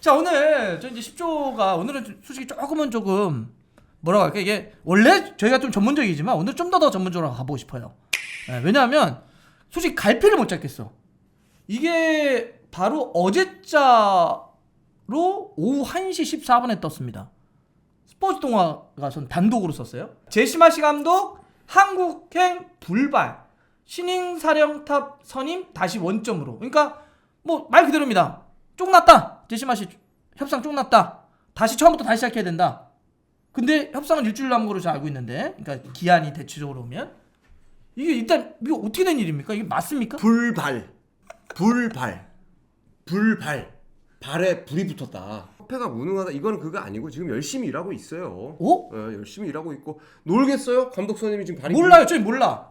자, 오늘 저 이제 10조가 오늘은 솔직히 조금 뭐라고 할까, 이게 원래 저희가 좀 전문적이지만 오늘 좀 더 전문적으로 가보고 싶어요. 네, 왜냐하면 솔직히 갈피를 못 잡겠어. 이게 바로 어제자로 오후 1시 14분에 떴습니다. 스포츠 동화가 전 단독으로 썼어요. 제시마시 감독 한국행 불발 신임사령탑 선임 다시 원점으로. 그러니까 뭐 말 그대로입니다. 쪽났다. 제시마시 협상 쪽났다. 다시 처음부터 다시 시작해야 된다. 근데 협상은 일주일 남은 걸로 잘 알고 있는데, 그러니까 기한이 대체적으로 오면 이게 일단 이거 어떻게 된 일입니까? 이게 맞습니까? 발에 불이 붙었다. 협회가 무능하다. 이거는 그거 아니고 지금 열심히 일하고 있어요. 오? 열심히 일하고 있고. 놀겠어요? 감독 선임이 지금 발이 몰라요. 저희 몰라.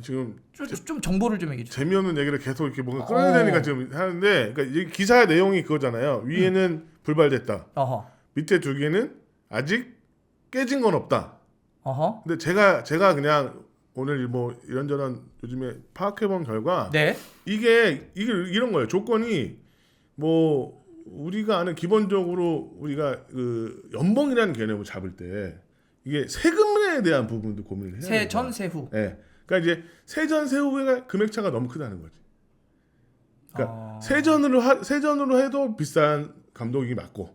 지금 좀 정보를 좀 얘기해 주세요. 재미없는 얘기를 계속 이렇게 뭔가 끌어내니까 지금 하는데, 그러니까 이 기사 내용이 그거잖아요. 위에는 불발됐다. 어허. 밑에 두 개는 아직 깨진 건 없다. 어허. 근데 제가 그냥 오늘 뭐 이런저런 요즘에 파악해본 결과, 네. 이게 이런 거예요. 조건이 뭐 우리가 아는 기본적으로 우리가 그 연봉이라는 개념을 잡을 때 이게 세금에 대한 부분도 고민을 해야 돼요. 세전 세후. 네. 그러니까 이제 세전 세후의 금액 차가 너무 크다는 거지. 그러니까 세전으로 해도 비싼 감독이 맞고,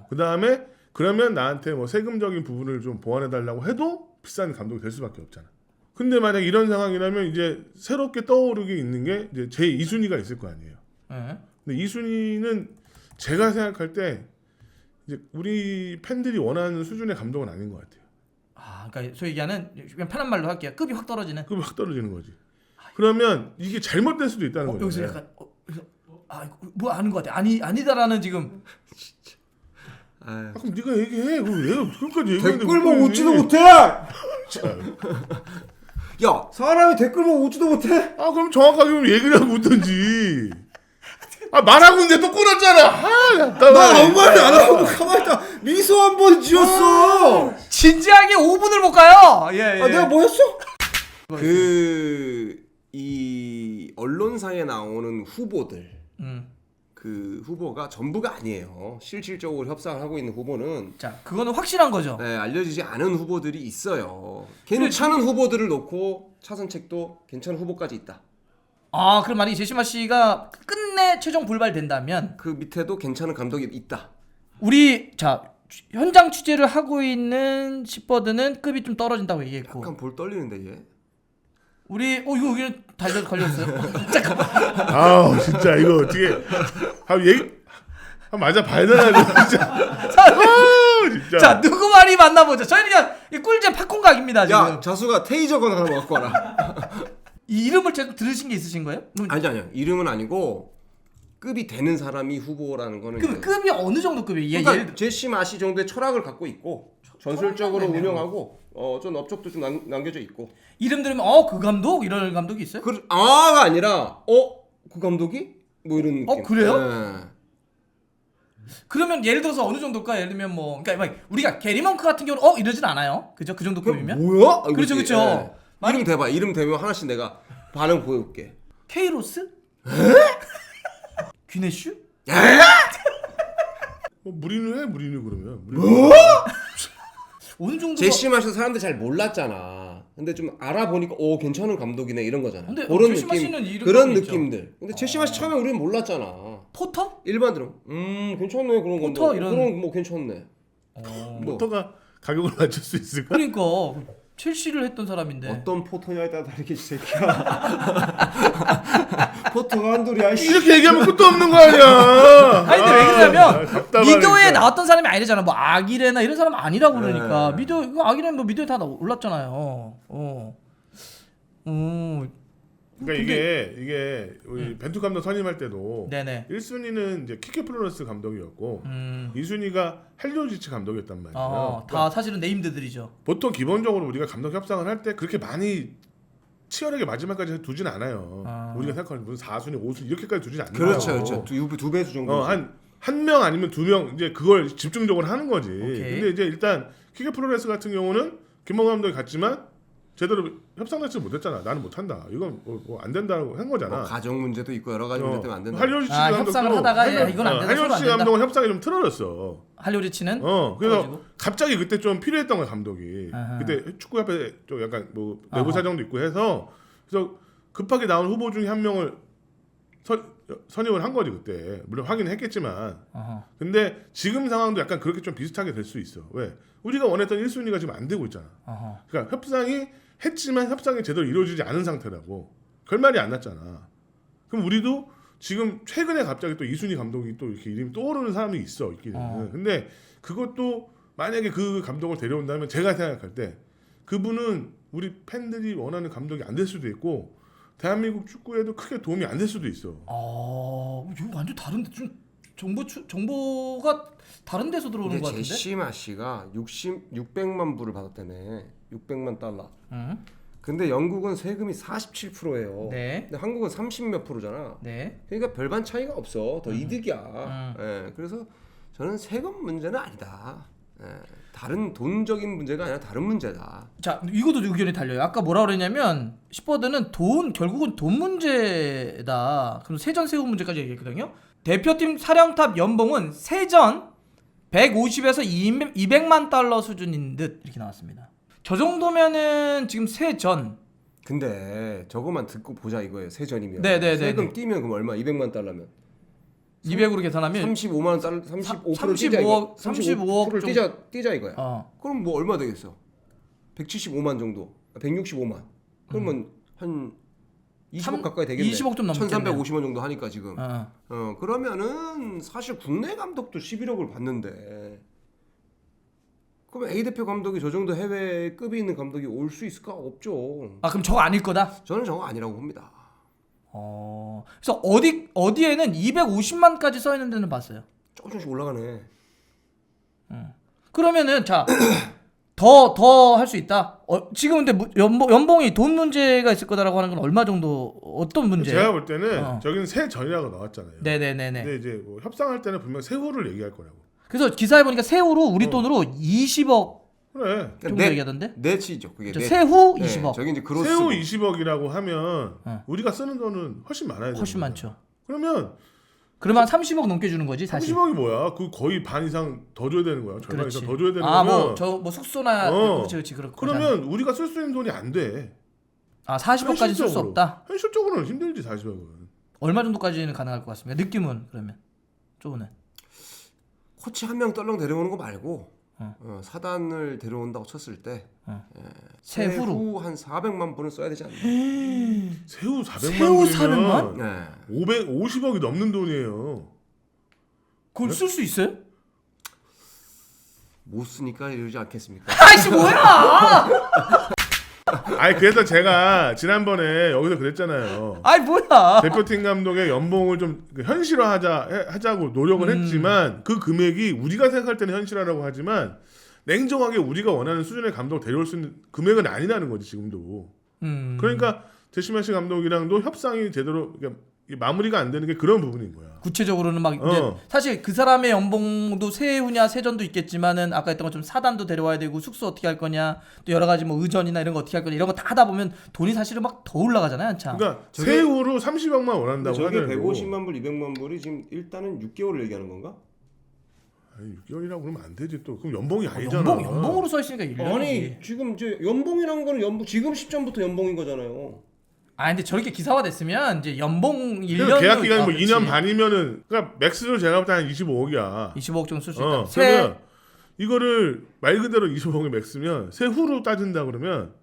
그 다음에 그러면 나한테 뭐 세금적인 부분을 좀 보완해 달라고 해도 비싼 감독이 될 수밖에 없잖아. 근데 만약 이런 상황이라면 이제 새롭게 떠오르게 있는 게 이제 제 2순위가 있을 거 아니에요. 네. 근데 2순위는 제가 생각할 때 이제 우리 팬들이 원하는 수준의 감독은 아닌 것 같아요. 그러니까 소위 얘기하는, 그냥 편한 말로 할게요. 급이 확 떨어지는. 급이 확 떨어지는 거지. 그러면 이게 잘못될 수도 있다는 거예요. 여기서 약간 뭐 아는 것 같아. 아니다라는 지금. 그럼 네가 얘기해. 그럼 내가 지금까지 얘기했는데 댓글 보고 못 웃지도 보니. 못해. 야, 사람이 댓글 보고 웃지도 못해. 그럼 정확하게 좀 얘기를 하고 웃던지. 말하고 있는데 또 끊었잖아. 나 아무 말도 안 하고 가만히 있다. 미소 한 번 지었어. 진지하게 5분을 못 가요. 예. 내가 뭐 했어? 이 언론사에 나오는 후보들, 그 후보가 전부가 아니에요. 실질적으로 협상을 하고 있는 후보는, 자, 그거는 확실한 거죠. 네, 알려지지 않은 후보들이 있어요. 괜찮은 후보들을 놓고 차선책도 괜찮은 후보까지 있다. 그럼 만약에 제시마 씨가 끝내 최종 불발된다면 그 밑에도 괜찮은 감독이 있다. 우리 현장 취재를 하고 있는 시버드는 급이 좀 떨어진다고 얘기했고, 약간 볼 떨리는데 얘. 우리 이거 여기 걸렸어요. 잠깐만. 진짜 이거 어떻게 맞아 봐야 되나 진짜. 진짜. 자, 누구 말이 맞나 보자. 저희는 그냥 이 꿀잼 팝콘각입니다 지금. 야, 자수가 테이저건 하나 갖고 와라. 이 이름을 제가 들으신 게 있으신 거예요? 아니요. 이름은 아니고 급이 되는 사람이 후보라는 거는. 그 급이 어느 정도 급이에요? 그러니까 제시 마시 정도의 철학을 갖고 있고 전술적으로 운영하고 좀 업적도 좀 남겨져 있고. 이름 들으면 그 감독 이런 감독이 있어요? 가 아니라 그 감독이 뭐 이런 느낌. 그래요? 네. 그러면 예를 들어서 어느 정도일까? 예를 들면 뭐, 그러니까 막 우리가 게리먼크 같은 경우는 이러진 않아요. 그죠? 그 정도 급이면? 뭐야? 그렇죠. 네. 이름 대봐. 이름 대면 하나씩 내가 반응 보여볼게. 케이로스? 귀네슈? 무리뉴 해 그러면. 뭐? 어느 정도? 제시 마시 사람들 잘 몰랐잖아. 근데 좀 알아보니까 괜찮은 감독이네 이런 거잖아. 근데 그런 제시 느낌, 마시는 이름 그런 있죠. 느낌들. 근데 제시 마시 처음에 우리는 몰랐잖아. 포터? 일반들은 괜찮네 그런 건데. 포터 이런. 그런 뭐 괜찮네. 포터가 가격을 낮출 수 있을까? 그러니까 첼시를 했던 사람인데. 어떤 포터냐에 따라 다르게 이 새끼야. 포터가 한둘이야. 이렇게 얘기하면 끝도 없는 거 아니야. 근데 왜 그러냐면 답답하니까. 미드에 나왔던 사람이 아니잖아. 뭐 아기레나 이런 사람 아니라고 그러니까. 아기레는 뭐 미드에 다 올랐잖아요. 그러니까 이게 우리 벤투 감독 선임할 때도 네네. 1순위는 이제 키케 플로레스 감독이었고 2순위가 헬리오지치 감독이었단 말이에요. 다 사실은 네임드들이죠. 보통 기본적으로 우리가 감독 협상을 할 때 그렇게 많이 치열하게 마지막까지 두진 않아요. 우리가 생각하는 무슨 4순위, 5순위 이렇게까지 두진 않아요. 그렇죠. 두 배수 정도. 한 명 아니면 두 명 이제 그걸 집중적으로 하는 거지. 오케이. 근데 이제 일단 키케 플로레스 같은 경우는 김만호 감독이 갔지만 제대로 협상 자체를 못했잖아. 나는 못한다. 이건 뭐 안 된다고 한 거잖아. 뭐 가정 문제도 있고 여러 가지 문제 때문에 안 된다. 할리우드 협상을 하다가 이건 안 된다. 할리우드 감독은 협상이 좀 틀어졌어. 할리우드치는 그래서 그래가지고? 갑자기 그때 좀 필요했던 거야 감독이. 아하. 그때 축구협회 좀 약간 뭐 내부 사정도 있고 해서 그래서 급하게 나온 후보 중에 한 명을 선임을 한 거지 그때. 물론 확인을 했겠지만. 근데 지금 상황도 약간 그렇게 좀 비슷하게 될 수 있어. 왜? 우리가 원했던 1순위가 지금 안 되고 있잖아. 그러니까 협상이 했지만 협상이 제대로 이루어지지 않은 상태라고. 결말이 안 났잖아. 그럼 우리도 지금 최근에 갑자기 또 이순희 감독이 또 이렇게 이름이 떠오르는 사람이 있어 있기는. 근데 그것도 만약에 그 감독을 데려온다면 제가 생각할 때 그분은 우리 팬들이 원하는 감독이 안 될 수도 있고 대한민국 축구에도 크게 도움이 안 될 수도 있어. 이거 완전 다른데 좀 정보가 다른 데서 들어오는 것 같은데. 제시마 씨가 600만 불을 받았다네. 600만 달러. 근데 영국은 세금이 47%예요. 네. 근데 한국은 30몇 %잖아. 네. 그러니까 별반 차이가 없어. 더 이득이야. 예, 그래서 저는 세금 문제는 아니다. 예, 다른 돈적인 문제가 아니라 다른 문제다. 자, 이것도 의견이 달려요. 아까 뭐라 그랬냐면 시퍼드는 결국은 돈 문제다. 그럼 세전 세후 문제까지 얘기했거든요. 대표팀 사령탑 연봉은 세전 150에서 200만 달러 수준인 듯 이렇게 나왔습니다. 저 정도면은 지금 세전. 근데 저것만 듣고 보자 이거예요. 세전이면. 네네네. 세금 띄면 그럼 얼마? 200만 달러면. 200으로 계산하면 35만 달러, 35% 35억, 35%를 띄자 이거야. 어. 그럼 뭐 얼마 되겠어? 175만 정도, 165만. 그러면 한 20억 가까이 되겠네. 20억 좀 넘겠네요. 1,350원 정도 하니까 지금. 그러면은 사실 국내 감독도 11억을 받는데. 그럼 A 대표 감독이 저 정도 해외 급이 있는 감독이 올 수 있을까? 없죠. 그럼 저거 아닐 거다. 저는 저거 아니라고 봅니다. 그래서 어디에는 250만까지 써 있는 데는 봤어요. 조금씩 올라가네. 그러면은 자 더 할 수 있다. 지금 근데 연봉이 돈 문제가 있을 거다라고 하는 건 얼마 정도 어떤 문제예요? 제가 볼 때는 저기는 세전이라고 나왔잖아요. 네네네네. 근데 이제 뭐 협상할 때는 분명 세후를 얘기할 거라고. 그래서 기사에 보니까 세후로 우리 돈으로 20억 그래. 정도 얘기하던데. 넷이죠. 그게 넷. 세후 네, 20억. 저기 이제 그로스. 세후 20억이라고 하면 우리가 쓰는 돈은 훨씬 많아야 돼. 훨씬 많죠. 그러면 30억 넘게 주는 거지 사실. 30억이 뭐야? 그 거의 반 이상 더 줘야 되는 거야. 절반 그렇지. 이상 더 줘야 되는 거면. 뭐 숙소나 그렇지 그렇고. 그러면 우리가 쓸 수 있는 돈이 안 돼. 40억까지 쓸 수 없다. 현실적으로는 힘들지 40억은. 얼마 정도까지는 가능할 것 같습니다. 느낌은 그러면 쪼는. 코치 한 명 떨렁 데려오는 거 말고 사단을 데려온다고 쳤을 때 세후 한 400만 불은 써야 되지 않나? 세후 400만 세후 불이면 400만? 네. 550억이 넘는 돈이에요. 그걸 쓸 수 있어요? 못 쓰니까 이러지 않겠습니까? 아이씨 뭐야? 아니 그래서 제가 지난번에 여기서 그랬잖아요. 아이 뭐야? 대표팀 감독의 연봉을 좀 하자고 노력을 했지만 그 금액이 우리가 생각할 때는 현실화라고 하지만 냉정하게 우리가 원하는 수준의 감독을 데려올 수 있는 금액은 아니라는 거지 지금도. 그러니까 제시마시 감독이랑도 협상이 제대로 마무리가 안 되는 게 그런 부분인 거야. 구체적으로는 막 이제 사실 그 사람의 연봉도 세후냐 세전도 있겠지만은 아까 했던 것처럼 사단도 데려와야 되고 숙소 어떻게 할 거냐 또 여러 가지 뭐 의전이나 이런 거 어떻게 할 거냐 이런 거 다 하다 보면 돈이 사실은 막 더 올라가잖아요 한참. 그러니까 세후로 30억만 원한다고 저게 하더라도 150만 불, 200만 불이 지금 일단은 6개월을 얘기하는 건가? 아니 6개월이라고 그러면 안 되지 또. 그럼 연봉이 아니잖아. 연봉으로 써 있으니까 1년이지. 아니 지금 이제 연봉이라는 거는 지금 시점부터 연봉인 거잖아요. 근데 저렇게 기사화 됐으면 이제 연봉 1년 계약 기간이 뭐 2년 반이면은 그러니까 맥스로 제가 볼 때 한 25억이야. 25억 정도 쓸 수 있다. 그러면 이거를 말 그대로 25억이 맥스면 세후로 따진다 그러면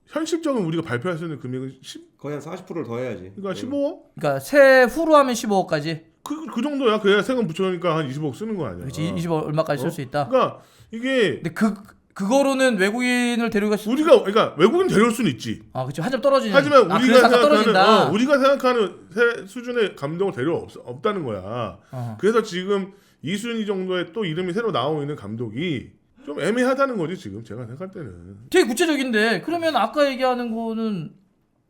현실적으로 우리가 발표할 수 있는 금액은 거의 한 40%를 더 해야지. 그러니까 15억? 그러니까 세후로 하면 15억까지. 그 정도야. 그래야 세금 붙여놓으니까 한 20억 쓰는 거 아니야. 그렇지. 20억 얼마까지 쓸 수 있다. 그러니까 이게 근데 그거로는 외국인을 데려가 그러니까 외국인 데려올 수는 있지. 그렇죠. 한 점 떨어지는. 하지만 우리가 떨어진다. 우리가 생각하는 수준의 감독을 데려올 없다는 거야. 그래서 지금 이순희 정도의 또 이름이 새로 나오고 있는 감독이 좀 애매하다는 거지 지금 제가 생각할 때는. 되게 구체적인데 그러면 아까 얘기하는 거는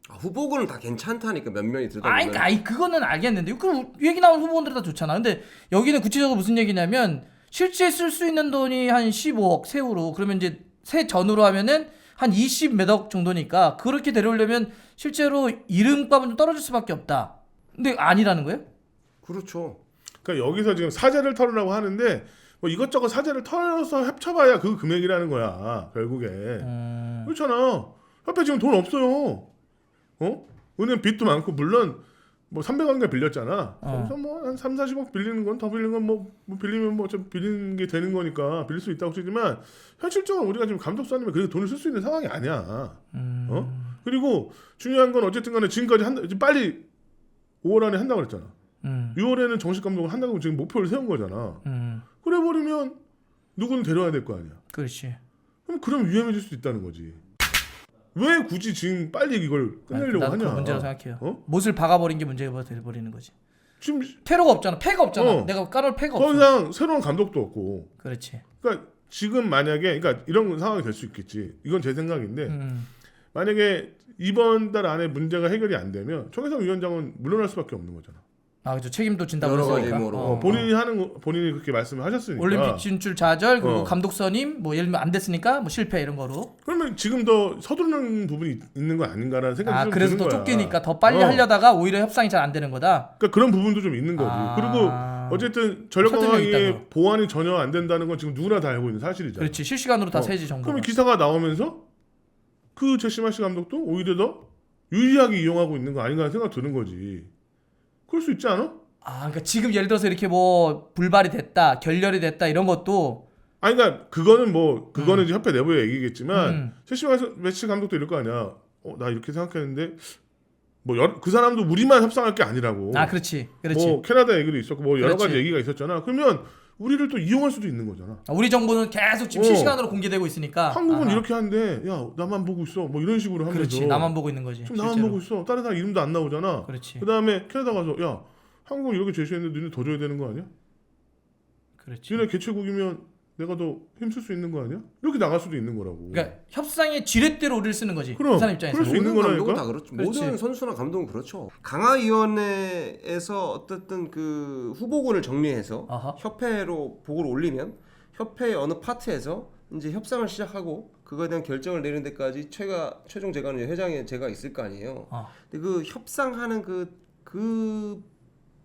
후보군은 다 괜찮다니까 몇 명이 들어가면. 그거는 알겠는데 그럼 얘기 나온 후보들이 다 좋잖아. 근데 여기는 구체적으로 무슨 얘기냐면 실제 쓸 수 있는 돈이 한 15억 세후로 그러면 이제 세전으로 하면은 한 20 몇억 정도니까 그렇게 데려오려면 실제로 이름값은 좀 떨어질 수밖에 없다. 근데 아니라는 거예요? 그렇죠. 그러니까 여기서 지금 사재를 털으라고 하는데 뭐 이것저것 사재를 털어서 합쳐봐야 그 금액이라는 거야 결국에. 그렇잖아. 협회 지금 돈 없어요. 은행 빚도 많고 물론 뭐 300억인가 빌렸잖아. 그래서 뭐 한 3, 40억 빌리는 건 더 빌리는 건 뭐 빌리면 뭐 어차피 빌리는 게 되는 거니까 빌릴 수 있다고 치지만 현실적으로 우리가 지금 감독사님이 그렇게 돈을 쓸 수 있는 상황이 아니야. 그리고 중요한 건 어쨌든 간에 지금까지 지금 빨리 5월 안에 한다고 그랬잖아. 6월에는 정식 감독을 한다고 지금 목표를 세운 거잖아. 그래 버리면 누구는 데려와야 될 거 아니야. 그렇지. 그럼 위험해질 수 있다는 거지. 왜 굳이 지금 빨리 이걸 끝내려고 나도 하냐? 그 문제라고 생각해요. 못을 박아버린 게 문제가 돼버리는 거지. 지금 퇴로가 없잖아. 패가 없잖아. 내가 깔을 패가 더 없어. 이상 새로운 감독도 없고. 그렇지. 그러니까 지금 만약에 그러니까 이런 상황이 될 수 있겠지. 이건 제 생각인데 만약에 이번 달 안에 문제가 해결이 안 되면 정혜성 위원장은 물러날 수밖에 없는 거잖아. 아, 그렇죠. 책임도 진다고 여러 가지 했으니까. 의무로. 본인이 하는 거 본인이 그렇게 말씀을 하셨으니까. 올림픽 진출 좌절 그리고 감독 선임 뭐 예를 들면 안 됐으니까 뭐 실패 이런 거로. 그러면 지금 더 서두르는 부분이 있는 거 아닌가라는 생각이 좀 그래서 드는 더 거야. 쫓기니까 더 빨리 하려다가 오히려 협상이 잘 안 되는 거다. 그러니까 그런 부분도 좀 있는 거지. 그리고 어쨌든 전력 설득력이 강화에 있다고. 보완이 전혀 안 된다는 건 지금 누구나 다 알고 있는 사실이잖아. 그렇지. 실시간으로 다 세지 정보. 그러면 기사가 나오면서 그 제시마시 감독도 오히려 더 유리하게 이용하고 있는 거 아닌가 하는 생각 드는 거지. 그럴 수 있지 않아? 그러니까 지금 예를 들어서 이렇게 뭐 불발이 됐다, 결렬이 됐다 이런 것도 아니 그러니까 그거는 이제 협회 내부의 얘기겠지만 제시마시 감독도 이럴 거 아니야. 나 이렇게 생각했는데 뭐 그 사람도 우리만 협상할 게 아니라고. 그렇지. 뭐 캐나다 얘기도 있었고 뭐 여러 그렇지. 가지 얘기가 있었잖아. 그러면 우리를 또 이용할 수도 있는 거잖아. 우리 정보는 계속 지금 실시간으로 공개되고 있으니까. 한국은 이렇게 하는데 야 나만 보고 있어 뭐 이런 식으로 하면서 그렇지. 나만 보고 있는 거지. 지금 나만 실제로. 보고 있어 다른 사람 이름도 안 나오잖아. 그렇지. 그다음에 캐나다 가서 야 한국은 이렇게 제시했는데 너네 더 줘야 되는 거 아니야? 그렇지. 너네 개최국이면 내가 더 힘쓸 수 있는 거 아니야? 이렇게 나갈 수도 있는 거라고. 그러니까 협상의 지렛대로 우리를 쓰는 거지. 그럼, 그 사람 입장에서. 그럴 수 있는 모든 감독은 거라니까? 다 그렇죠. 그렇지. 모든 선수나 감독은 그렇죠. 강화위원회에서 어쨌든 그 후보군을 정리해서 아하. 협회로 보고를 올리면 협회의 어느 파트에서 이제 협상을 시작하고 그거에 대한 결정을 내리는 데까지 최종 재가는 회장의 제가 있을 거 아니에요. 근데 그 협상하는 그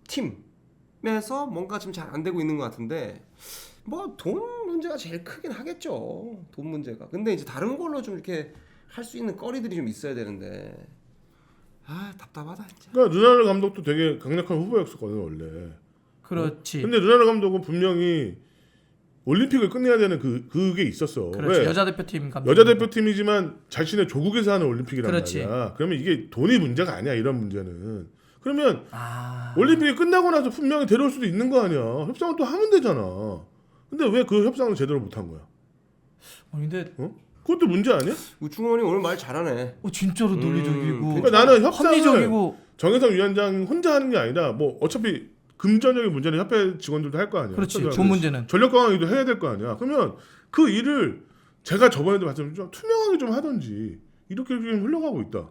팀에서 뭔가 지금 잘 안 되고 있는 것 같은데 뭐 돈 문제가 제일 크긴 하겠죠. 돈 문제가. 근데 이제 다른 걸로 좀 이렇게 할 수 있는 거리들이 좀 있어야 되는데 답답하다 진짜. 그러니까 르나르 감독도 되게 강력한 후보였었거든 원래. 그렇지. 근데 르나르 감독은 분명히 올림픽을 끝내야 되는 그게 있었어. 그렇지. 왜? 여자 대표팀 감독. 여자 대표팀이지만 자신의 조국에서 하는 올림픽이란 그렇지. 말이야. 그러면 이게 돈이 문제가 아니야 이런 문제는. 그러면 올림픽이 끝나고 나서 분명히 데려올 수도 있는 거 아니야. 협상을 또 하면 되잖아. 근데 왜 그 협상을 제대로 못 한 거야? 근데 그것도 문제 아니야? 우충원이 오늘 말 잘하네. 진짜로 논리적이고. 그러니까 나는 협상을 합리적이고. 정혜성 위원장 혼자 하는 게 아니라 뭐 어차피 금전적인 문제는 협회 직원들도 할 거 아니야. 그렇지. 협회가. 돈 문제는. 전력 강화도 해야 될 거 아니야. 그러면 그 일을 제가 저번에도 말씀드렸지만 좀 투명하게 좀 하든지 이렇게 좀 흘러가고 있다.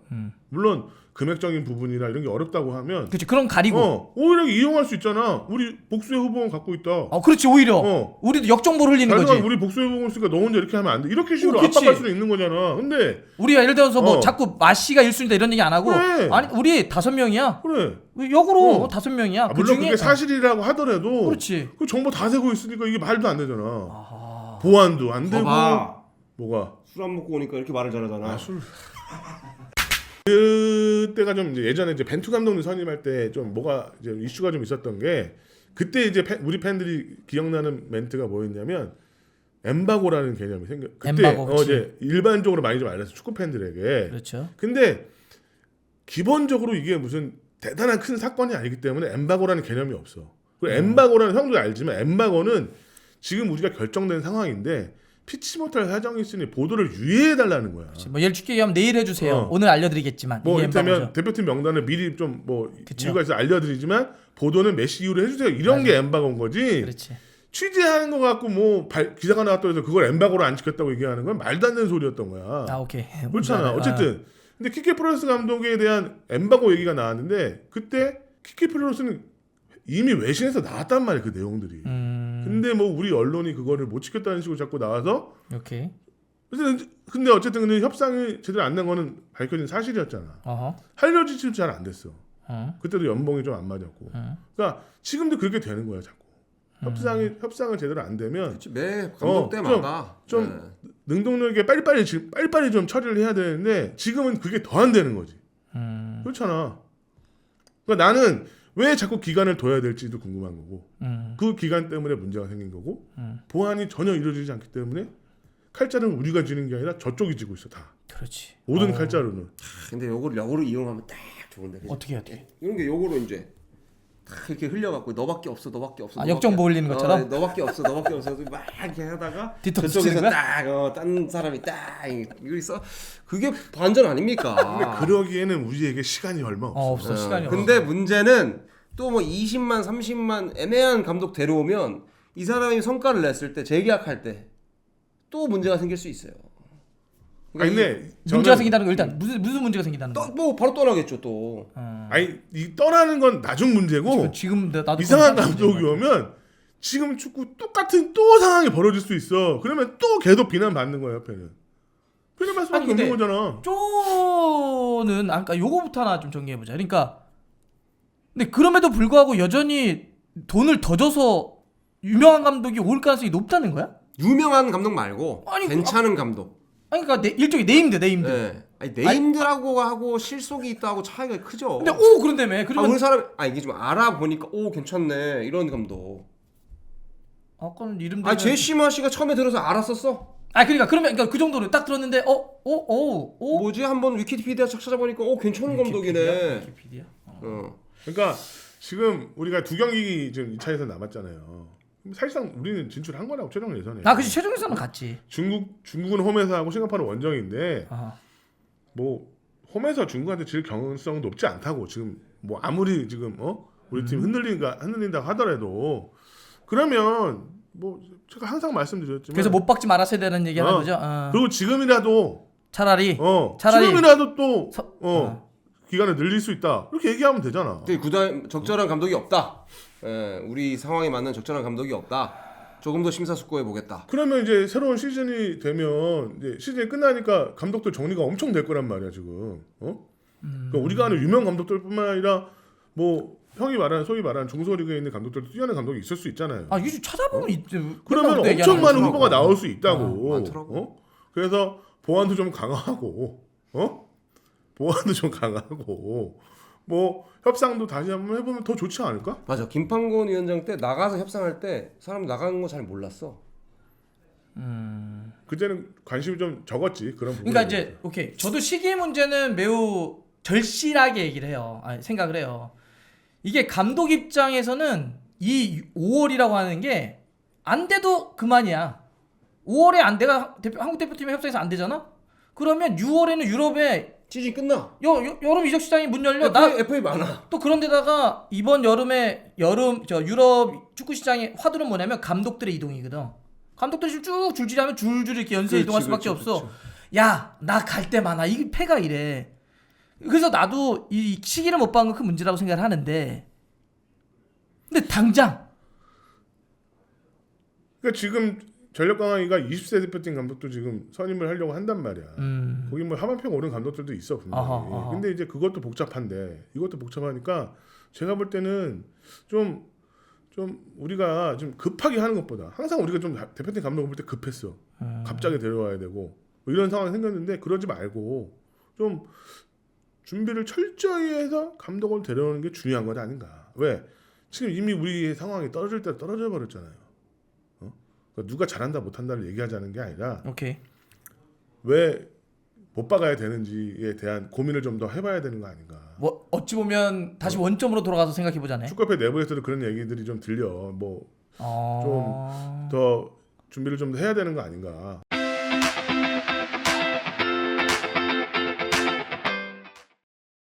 물론 금액적인 부분이나 이런 게 어렵다고 하면 그렇지. 그럼 가리고. 오히려 이용할 수 있잖아. 우리 복수의 후보원 갖고 있다. 그렇지. 오히려. 우리도 역정보를 흘리는 거지. 우리 복수의 후보원 쓰니까 너 혼자 이렇게 하면 안 돼. 이렇게 식으로 그치. 압박할 수도 있는 거잖아. 근데 우리가 예를 들어서 뭐 자꾸 마씨가 1순위다 이런 얘기 안 하고 그래. 아니 우리 5명이야. 그래. 역으로 5명이야. 물론 그게 사실이라고 하더라도 그렇지. 그 정보 다 세고 있으니까 이게 말도 안 되잖아. 보안도 안 되고 뭐가 술 안 먹고 오니까 이렇게 말을 잘하잖아. 술. 그때가 좀 이제 예전에 이제 벤투 감독님 선임할 때 좀 뭐가 이제 이슈가 좀 있었던 게 그때 이제 우리 팬들이 기억나는 멘트가 뭐였냐면 엠바고라는 개념이 생겨. 그때 엠바고, 이제 일반적으로 많이 좀 알려서 축구 팬들에게. 그렇죠. 근데 기본적으로 이게 무슨 대단한 큰 사건이 아니기 때문에 엠바고라는 개념이 없어. 그리고 엠바고라는 형도 알지만 엠바고는 지금 우리가 결정된 상황인데 피치 못할 사정이 있으니 보도를 유예해 달라는 거야. 뭐 예를 쉽게 얘기하면 내일 해주세요. 오늘 알려드리겠지만. 뭐 이게 이를테면 엠바고죠. 대표팀 명단을 미리 좀 뭐 그쵸. 이유가 있어 알려드리지만 보도는 몇 시 이후로 해주세요. 이런 게 엠바고인 거지. 그렇지. 취재하는 거 갖고 뭐 기사가 나왔다고 해서 그걸 엠바고로 안 지켰다고 얘기하는 건 말도 안 되는 소리였던 거야. 오케이. 그렇잖아. 어쨌든 근데 키키 플러스 감독에 대한 엠바고 얘기가 나왔는데 그때 키키 플러스는 이미 외신에서 나왔단 말이야 그 내용들이. 근데 뭐 우리 언론이 그거를 못 지켰다는 식으로 자꾸 나와서 오케이. 근데 어쨌든 근데 협상이 제대로 안 된 거는 밝혀진 사실이었잖아. 어허. 하려고 지금 잘 안 됐어. 어. 그때도 연봉이 좀 안 맞았고. 그러니까 지금도 그렇게 되는 거야 자꾸. 협상은 제대로 안 되면 그치, 매 감독 때마다 좀 능동력에 빨리빨리 좀 처리를 해야 되는데 지금은 그게 더 안 되는 거지. 그렇잖아. 그러니까 나는 왜 자꾸 기간을 둬야 될지도 궁금한 거고 그 기간 때문에 문제가 생긴 거고 보완이 전혀 이루어지지 않기 때문에 칼자루는 우리가 지는 게 아니라 저쪽이 지고 있어 다. 그렇지. 모든 칼자루는. 근데 요거를 역으로 이용하면 딱 좋은데. 그치? 어떻게? 이런 게 요거로 이제 딱 이렇게 흘려갖고 너밖에 없어. 아, 역정보 올리는 것처럼? 너밖에 없어. 막 이렇게 하다가 뒤통수 저쪽에서 치는 딴 사람이 딱 이거 있어. 그게 반전 아닙니까? 근데 그러기에는 우리에게 시간이 얼마 없어. 없어. 시간이 없어. 근데 문제는 또 뭐 20만, 30만 애매한 감독 데려오면 이 사람이 성과를 냈을 때 재계약할 때 또 문제가 생길 수 있어요. 아니 근데 문제가 생긴다는 거 일단 무슨 문제가 생긴다는 거? 뭐 바로 떠나겠죠 또. 아니 이 떠나는 건 나중 문제고 지금 나도 이상한 감독이 오면 지금 축구 똑같은 또 상황이 벌어질 수 있어. 그러면 또 계속 비난받는 거야 옆에는. 비난받을 수밖에 없는 거잖아. 쪼는 아까 요거부터 하나 좀 정리해 보자. 그러니까 근데 그럼에도 불구하고 여전히 돈을 더 줘서 유명한 감독이 올 가능성이 높다는 거야? 유명한 감독 말고 아니, 괜찮은 감독. 아니 그러니까 일종의 네임드. 네. 아니, 네임드라고 하고 실속이 있다고 차이가 크죠. 근데 그런다며. 그러면 우리 사람 이게 좀 알아보니까 괜찮네 이런 감독. 아까는 이름도 제시마 씨가 처음에 들어서 알았었어. 그러니까 그 정도로 딱 들었는데 뭐지 한번 위키피디아 찾아보니까 괜찮은 감독이네. 위키피디아. 그러니까 지금 우리가 두 경기 지금 2차에서 남았잖아요. 사실상 우리는 진출한 거라고 최종 예선에. 그치 최종 예선은 갔지. 중국은 홈에서 하고 싱가포르는 원정인데 아하. 뭐 홈에서 중국한테 질 가능성 높지 않다고 지금 뭐 아무리 지금 우리 팀 흔들린다고 하더라도 그러면 뭐 제가 항상 말씀드렸지만 그래서 못 박지 말았어야 되는 얘기 하는 거죠. 그리고 지금이라도 차라리 지금이라도 또 기간을 늘릴 수 있다 이렇게 얘기하면 되잖아. 구단 적절한 감독이 없다. 우리 상황에 맞는 적절한 감독이 없다. 조금 더 심사숙고해 보겠다. 그러면 이제 새로운 시즌이 되면 이제 시즌이 끝나니까 감독들 정리가 엄청 될 거란 말이야 지금. 그러니까 우리가 아는 유명 감독들뿐만 아니라 뭐 소위 말하는 중소리그에 있는 감독들도 뛰어난 감독이 있을 수 있잖아요. 요즘 찾아보면 그러면 엄청 많은 후보가 나올 수 있다고. 많더라고. 그래서 보안도 좀 강화하고, 보안도 좀 강화하고, 뭐 협상도 다시 한번 해보면 더 좋지 않을까? 맞아. 김판곤 위원장 때 나가서 협상할 때 사람 나가는 거 잘 몰랐어. 그때는 관심이 좀 적었지 그런 부분. 그러니까 이제 오케이. 저도 시기 문제는 매우 절실하게 얘기를 해요. 생각을 해요. 이게 감독 입장에서는 이 5월이라고 하는 게 안 돼도 그만이야. 5월에 안 돼가 한국 대표팀의 협상에서 안 되잖아? 그러면 6월에는 유럽에 시즌 끝나. 여름 이적 시장이 문 열려. FA 많아. 또 그런 데다가 이번 여름에 유럽 축구 시장의 화두는 뭐냐면 감독들의 이동이거든. 감독들이 지금 쭉 줄줄이 하면 줄줄이 이렇게 연쇄 이동할 수밖에 없어. 야, 나 갈 때 많아. 이 패가 이래. 그래서 나도 이 시기를 못 박은 건 큰 문제라고 생각을 하는데 근데 당장 그러니까 지금 전력 강화기가 20세 대표팀 감독도 지금 선임을 하려고 한단 말이야. 거기 뭐 하반평 오른 감독들도 있어 분명히. 아하. 근데 이제 그것도 복잡한데 이것도 복잡하니까 제가 볼 때는 좀 우리가 좀 급하게 하는 것보다 항상 우리가 좀 대표팀 감독을 볼 때 급했어. 갑자기 데려와야 되고 뭐 이런 상황이 생겼는데 그러지 말고 좀 준비를 철저히 해서 감독을 데려오는 게 중요한 것 아닌가. 왜? 지금 이미 우리의 상황이 떨어질 때 떨어져 버렸잖아요. 그러니까 누가 잘한다 못한다를 얘기하자는 게 아니라 오케이. 왜 못 박아야 되는지에 대한 고민을 좀 더 해봐야 되는 거 아닌가. 뭐 어찌 보면 다시 원점으로 돌아가서 생각해 보자네. 축구협회 내부에서도 그런 얘기들이 좀 들려. 뭐 좀 더 준비를 좀 더 해야 되는 거 아닌가.